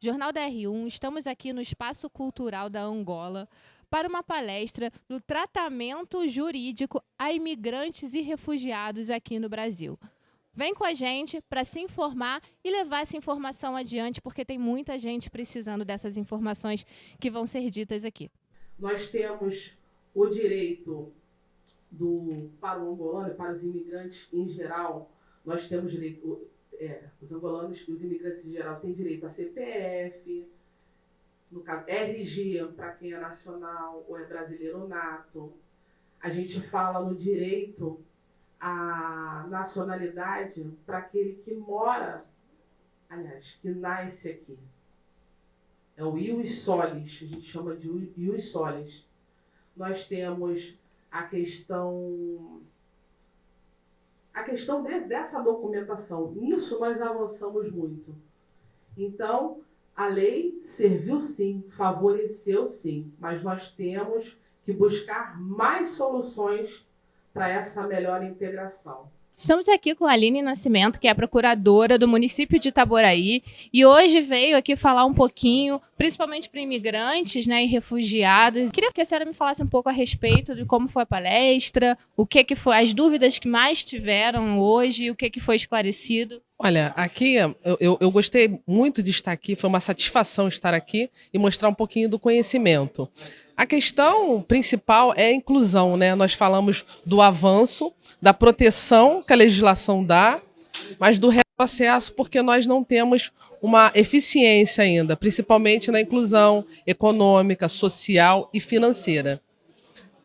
Jornal da R1, estamos aqui no Espaço Cultural da Angola para uma palestra no tratamento jurídico a imigrantes e refugiados aqui no Brasil. Vem com a gente para se informar e levar essa informação adiante, porque tem muita gente precisando dessas informações que vão ser ditas aqui. Nós temos o direito para o angolano e para os imigrantes em geral, nós temos direito, os angolanos e os imigrantes em geral têm direito a CPF, no caso RG para quem é nacional ou é brasileiro nato. A gente fala no direito à nacionalidade para aquele que mora, aliás, que nasce aqui. É o ius solis, a gente chama de ius solis. Nós temos a questão dessa documentação. Nisso nós avançamos muito. Então, a lei serviu sim, favoreceu sim, mas nós temos que buscar mais soluções para essa melhor integração. Estamos aqui com a Aline Nascimento, que é a procuradora do município de Itaboraí, e hoje veio aqui falar um pouquinho, principalmente para imigrantes, né, e refugiados. Queria que a senhora me falasse um pouco a respeito de como foi a palestra, o que foi, as dúvidas que mais tiveram hoje, o que foi esclarecido. Olha, aqui eu gostei muito de estar aqui, foi uma satisfação estar aqui e mostrar um pouquinho do conhecimento. A questão principal é a inclusão, né? Nós falamos do avanço, da proteção que a legislação dá, mas do retrocesso porque nós não temos uma eficiência ainda, principalmente na inclusão econômica, social e financeira.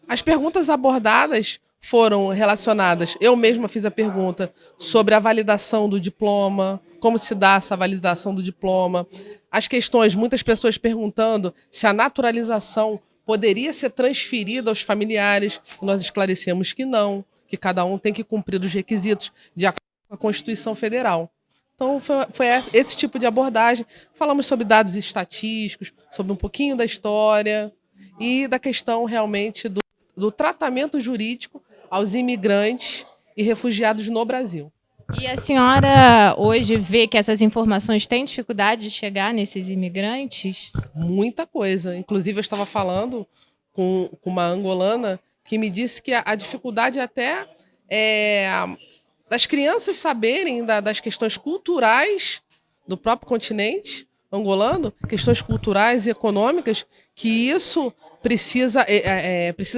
As perguntas abordadas foram relacionadas, eu mesma fiz a pergunta sobre a validação do diploma, como se dá essa validação do diploma, as questões, muitas pessoas perguntando se a naturalização poderia ser transferida aos familiares, nós esclarecemos que não, que cada um tem que cumprir os requisitos de acordo com a Constituição Federal. Então, foi esse tipo de abordagem. Falamos sobre dados estatísticos, sobre um pouquinho da história e da questão realmente do tratamento jurídico aos imigrantes e refugiados no Brasil. E a senhora hoje vê que essas informações têm dificuldade de chegar nesses imigrantes? Muita coisa. Inclusive, eu estava falando com uma angolana que me disse que a dificuldade até é das crianças saberem das questões culturais do próprio continente angolano, questões culturais e econômicas, que isso precisa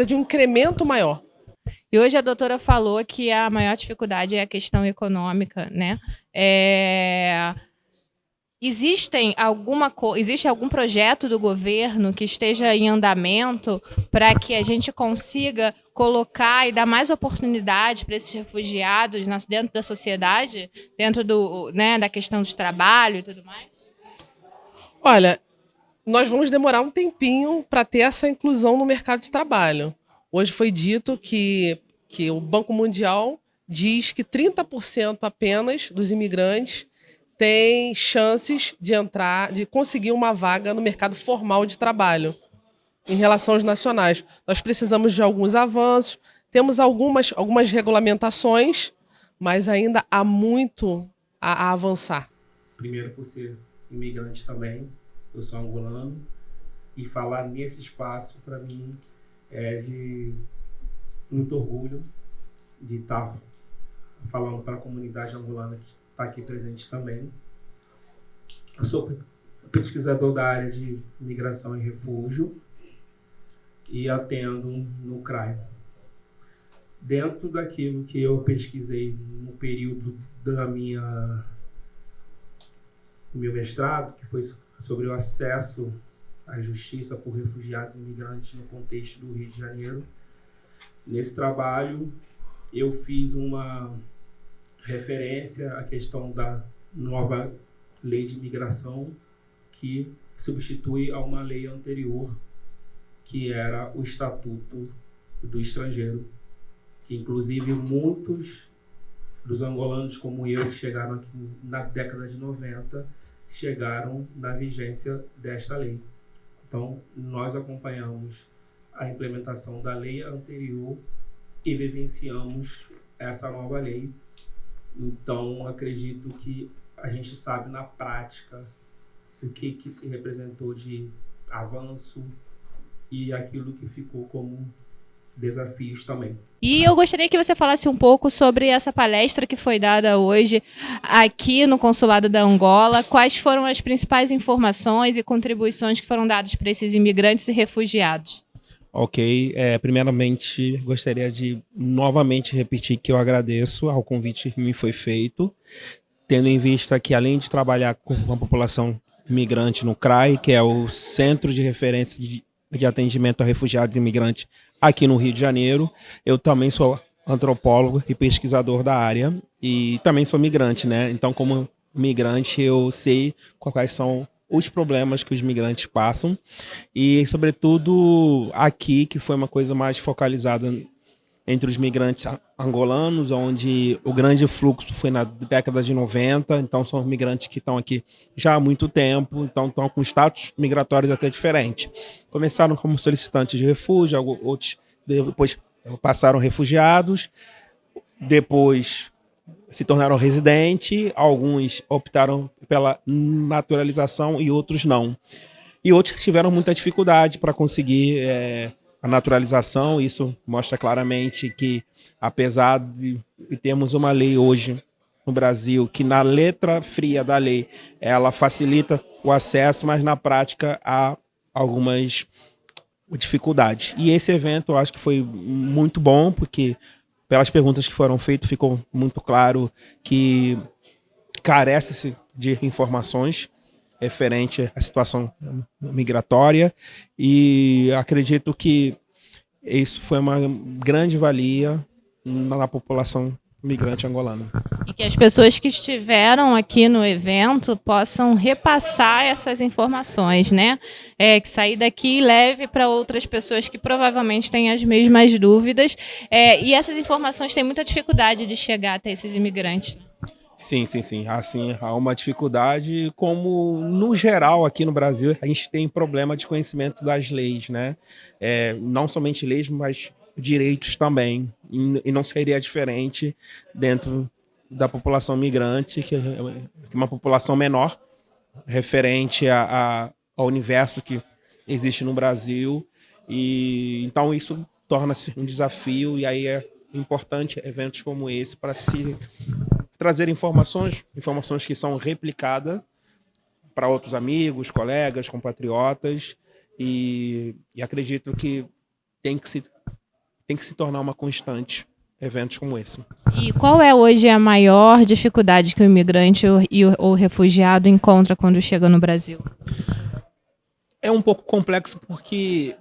de um incremento maior. E hoje a doutora falou que a maior dificuldade é a questão econômica, né? Existe algum projeto do governo que esteja em andamento para que a gente consiga colocar e dar mais oportunidade para esses refugiados dentro da sociedade, dentro da questão de trabalho e tudo mais? Olha, nós vamos demorar um tempinho para ter essa inclusão no mercado de trabalho. Hoje foi dito que o Banco Mundial diz que 30% apenas dos imigrantes têm chances de conseguir uma vaga no mercado formal de trabalho em relação aos nacionais. Nós precisamos de alguns avanços, temos algumas regulamentações, mas ainda há muito a avançar. Primeiro, por ser imigrante também, eu sou angolano, e falar nesse espaço, para mim, é de muito orgulho de estar falando para a comunidade angolana que está aqui presente também. Eu sou pesquisador da área de migração e refúgio e atendo no CRAI. Dentro daquilo que eu pesquisei no período do meu mestrado, que foi sobre o acesso à justiça por refugiados e imigrantes no contexto do Rio de Janeiro, nesse trabalho eu fiz uma referência à questão da nova lei de imigração, que substitui a uma lei anterior, que era o Estatuto do Estrangeiro, que inclusive muitos dos angolanos como eu, que chegaram aqui na década de 90, chegaram na vigência desta lei. Então, nós acompanhamos a implementação da lei anterior e vivenciamos essa nova lei. Então, acredito que a gente sabe na prática o que se representou de avanço e aquilo que ficou como desafios também. E eu gostaria que você falasse um pouco sobre essa palestra que foi dada hoje aqui no Consulado da Angola. Quais foram as principais informações e contribuições que foram dadas para esses imigrantes e refugiados? Ok, primeiramente gostaria de novamente repetir que eu agradeço ao convite que me foi feito, tendo em vista que além de trabalhar com a população imigrante no CRAI, que é o Centro de Referência de Atendimento a Refugiados e Imigrantes aqui no Rio de Janeiro, eu também sou antropólogo e pesquisador da área e também sou migrante, né? Então, como migrante, eu sei quais são os problemas que os migrantes passam e, sobretudo, aqui, que foi uma coisa mais focalizada entre os migrantes angolanos, onde o grande fluxo foi na década de 90, então são migrantes que estão aqui já há muito tempo, então estão com status migratórios até diferentes. Começaram como solicitantes de refúgio, outros depois passaram refugiados, depois se tornaram residentes, alguns optaram pela naturalização e outros não. E outros tiveram muita dificuldade para conseguir a naturalização. Isso mostra claramente que, apesar de termos uma lei hoje no Brasil, que na letra fria da lei ela facilita o acesso, mas na prática há algumas dificuldades. E esse evento eu acho que foi muito bom, porque pelas perguntas que foram feitas ficou muito claro que carece-se de informações referente à situação migratória e acredito que isso foi uma grande valia na população migrante angolana. E que as pessoas que estiveram aqui no evento possam repassar essas informações, né? Que sair daqui e leve para outras pessoas que provavelmente têm as mesmas dúvidas. E essas informações têm muita dificuldade de chegar até esses imigrantes. Sim. Assim, há uma dificuldade, como no geral aqui no Brasil a gente tem problema de conhecimento das leis, né? Não somente leis, mas direitos também. E não seria diferente dentro da população migrante, que é uma população menor, referente ao universo que existe no Brasil. E então isso torna-se um desafio, e aí é importante eventos como esse para se trazer informações que são replicadas para outros amigos, colegas, compatriotas, e acredito que tem que se tornar uma constante eventos como esse. E qual é hoje a maior dificuldade que o imigrante ou refugiado encontra quando chega no Brasil? É um pouco complexo porque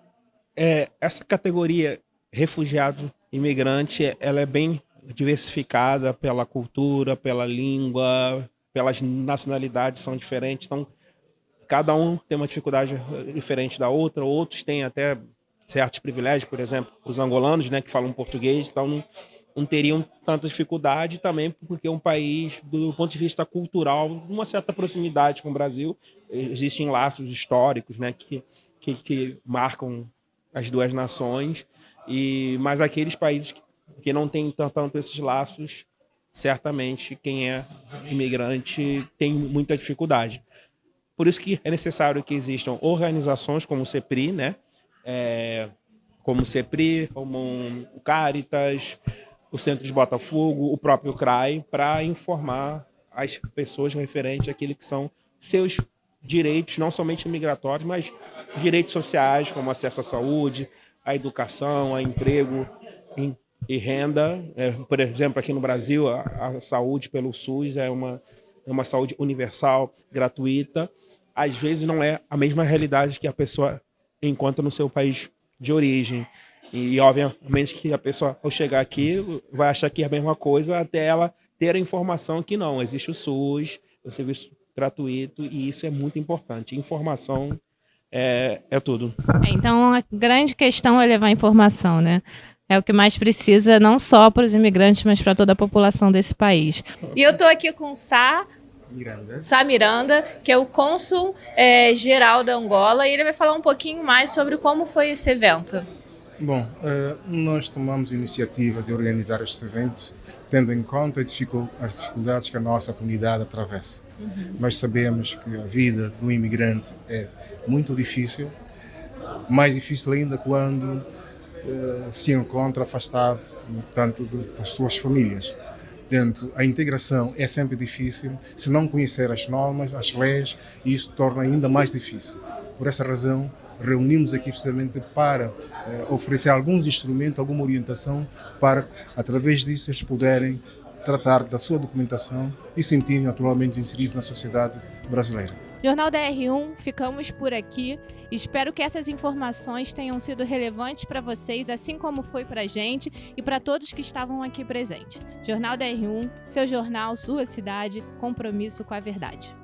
essa categoria refugiado, imigrante, ela é bem diversificada pela cultura, pela língua, pelas nacionalidades são diferentes, então cada um tem uma dificuldade diferente da outra, outros têm até certos privilégios, por exemplo, os angolanos, né, que falam português, então não teriam tanta dificuldade também, porque é um país, do ponto de vista cultural, uma certa proximidade com o Brasil, existem laços históricos, né, que marcam as duas nações, mas aqueles países que não têm tanto esses laços, certamente quem é imigrante tem muita dificuldade. Por isso que é necessário que existam organizações como o CEPRI, né? Como o Caritas, o Centro de Botafogo, o próprio CRAI, para informar as pessoas referentes àquilo que são seus direitos, não somente migratórios, mas direitos sociais, como acesso à saúde, à educação, a emprego e renda. Por exemplo, aqui no Brasil, a saúde pelo SUS é uma saúde universal, gratuita. Às vezes não é a mesma realidade que a pessoa encontra no seu país de origem. E obviamente que a pessoa, ao chegar aqui, vai achar que é a mesma coisa até ela ter a informação que não. Existe o SUS, o serviço gratuito, e isso é muito importante. Informação é tudo. Então, a grande questão é levar informação, né? É o que mais precisa, não só para os imigrantes, mas para toda a população desse país. E eu estou aqui com o Sá Miranda, que é o cônsul geral da Angola, e ele vai falar um pouquinho mais sobre como foi esse evento. Bom, nós tomamos a iniciativa de organizar este evento tendo em conta as dificuldades que a nossa comunidade atravessa. Nós sabemos que a vida do imigrante é muito difícil, mais difícil ainda quando se encontra afastado, tanto das suas famílias. Portanto, a integração é sempre difícil, se não conhecer as normas, as leis, e isso torna ainda mais difícil. Por essa razão, reunimos aqui precisamente para oferecer alguns instrumentos, alguma orientação, para, através disso, eles puderem tratar da sua documentação e sentirem naturalmente inseridos na sociedade brasileira. Jornal da R1, ficamos por aqui. Espero que essas informações tenham sido relevantes para vocês, assim como foi para a gente e para todos que estavam aqui presentes. Jornal da R1, seu jornal, sua cidade, compromisso com a verdade.